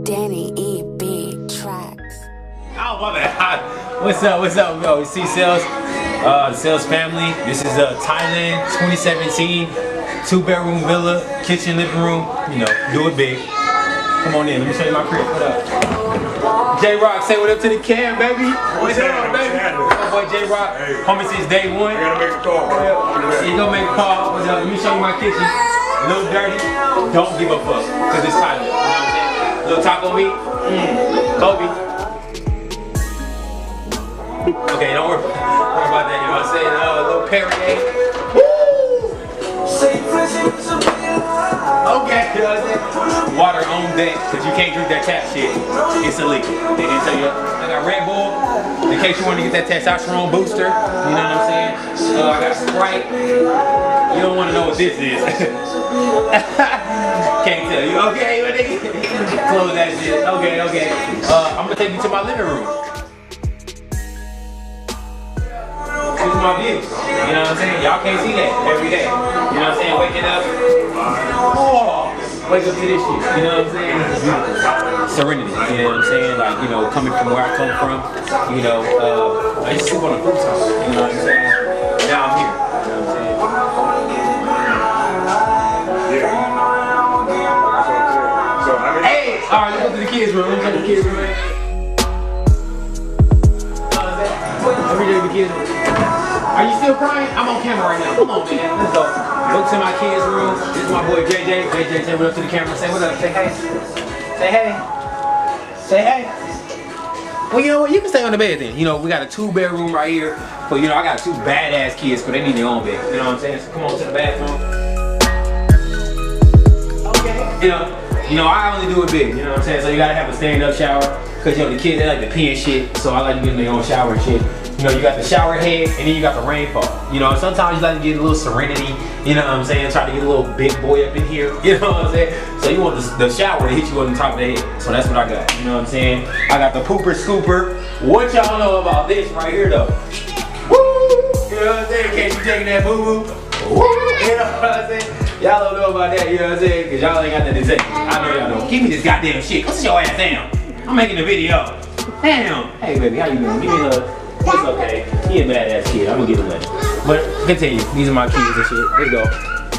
Oh, my bad. What's up, yo? It's C-Sales, the Sales family. This is Thailand 2017, 2-bedroom villa, kitchen, living room. You know, do it big. Come on in, let me show you my crib. What up? J-Rock, say what up to the cam, baby. What's up, baby? My boy J-Rock, homie since day one. I gotta make a call. You gonna make a call. What's up? Let me show you my kitchen. A little dirty. Don't give a fuck, because it's Thailand. You know what I'm saying? Little taco meat. Kobe. Okay, don't worry about that, you know what I'm saying? A little Perrier. Woo! Okay, you know what I'm saying? Water on deck, because you can't drink that tap shit. It's illegal. They didn't tell you. I got Red Bull, in case you want to get that testosterone booster. You know what I'm saying? I got Sprite. You don't want to know what this is. Can't tell you. Okay, close that shit. Okay. I'm going to take you to my living room. This is my view. You know what I'm saying? Y'all can't see that every day. You know what I'm saying? Waking up. Oh, wake up to this shit. You know what I'm saying? It's beautiful. Serenity. You know what I'm saying? Like, you know, coming from where I come from. You know, I used to sleep on a rooftop. You know what I'm saying? Now I'm here. You know what I'm saying? Yeah. Hey! Alright, let's go to the kids' room. Let's go to the kids' room, man. Every day the kids' room. Are you still crying? I'm on camera right now. Come on, man. Let's go. Look to my kids' room. This is my boy JJ. JJ, say what up to the camera. Say what up. Say hey. Say hey. Say hey. Well, you know what? You can stay on the bed then. You know, we got a 2-bedroom right here. But, you know, I got 2 badass kids, but they need their own bed. You know what I'm saying? So come on to the bathroom. Okay. You know, I only do it big. You know what I'm saying? So you gotta have a stand-up shower. Because, you know, the kids, they like to pee and shit. So I like to get in their own shower and shit. You know, you got the shower head and then you got the rainfall. You know, and sometimes you like to get a little serenity, you know what I'm saying? Try to get a little big boy up in here, you know what I'm saying? So you want the shower to hit you on the top of the head. So that's what I got, you know what I'm saying? I got the pooper scooper. What y'all know about this right here though? Woo! You know what I'm saying? In case you taking that boo-boo. Woo! You know what I'm saying? Y'all don't know about that, you know what I'm saying? Because y'all ain't got nothing to say. I know y'all don't. Give me this goddamn shit. Go sit your ass down. I'm making a video. Damn. Hey baby, how you doing? Give me a hug. It's okay. He a badass kid. I'm gonna get away. But continue. These are my kids and shit. Let's go.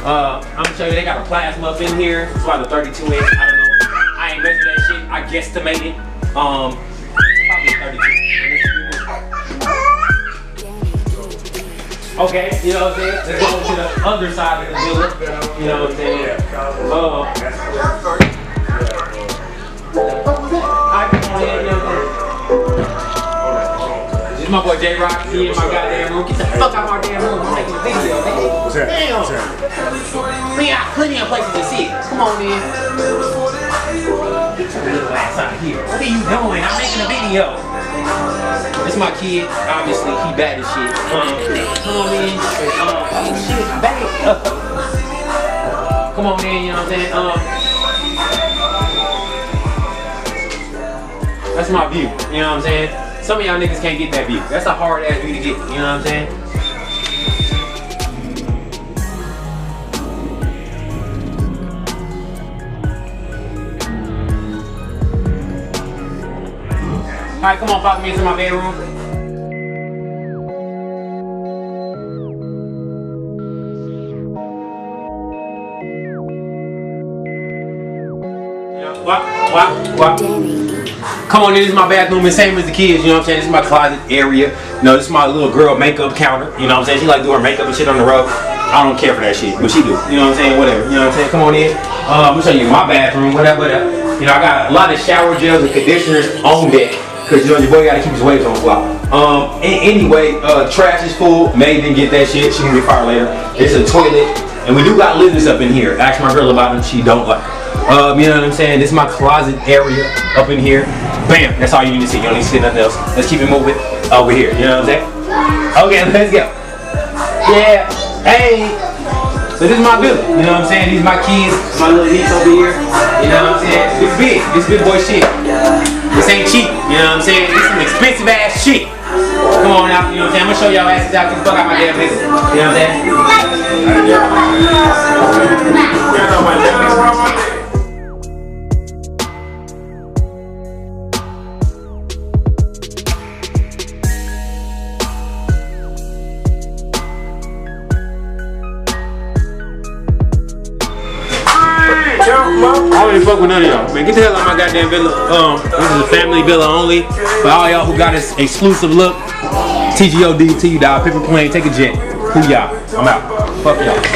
I'm gonna show you. They got a plasma up in here. It's about a 32 inch. I don't know. I ain't measured that shit. I guesstimated. Probably 32. Okay. You know what I'm saying? Let's go to the other side of the villa. You know what I'm saying? This is my boy J-Rock, he in my goddamn room. Get the fuck out of my damn room, I'm making a video, man. Damn! We got plenty of places to sit. Come on, man. Get your little ass out of here. What are you doing? I'm making a video. This is my kid, obviously, he bad as shit. Come on, man. Oh shit, bad. Come on, man, you know what I'm saying? That's my view, you know what I'm saying? Some of y'all niggas can't get that view. That's a hard ass view to get, you know what I'm saying? Alright, come on, follow me into my bedroom. What? Come on in, this is my bathroom, the same as the kids, you know what I'm saying? This is my closet area. You know, this is my little girl makeup counter. You know what I'm saying? She like doing her makeup and shit on the road. I don't care for that shit, but she do. You know what I'm saying? Whatever. You know what I'm saying? Come on in. I'm gonna show you my bathroom, whatever. You know, I got a lot of shower gels and conditioners on deck. Cause you know your boy gotta keep his waves on flop. Anyway, trash is full. May didn't get that shit. She gonna get fired later. It's a toilet. And we do got lizards up in here. Ask my girl about them. She don't like it. You know what I'm saying? This is my closet area up in here. Bam! That's all you need to see. You don't need to see nothing else. Let's keep it moving over here. You know what I'm saying? Okay, let's go. Yeah. Hey. So this is my villa. You know what I'm saying? These are my kids. My little niece over here. You know what I'm saying? It's big. This big boy shit. This ain't cheap. You know what I'm saying? This is some expensive ass shit. Come on out. You know what I'm saying? I'm gonna show y'all asses out. Get the fuck out my damn villa. You know what I'm saying? fuck with none of y'all. Man, get the hell out of my goddamn villa. This is a family villa only. For all y'all who got this exclusive look, TGOD, T-Dog, Paper Plane, take a jet. Who y'all? I'm out. Fuck y'all.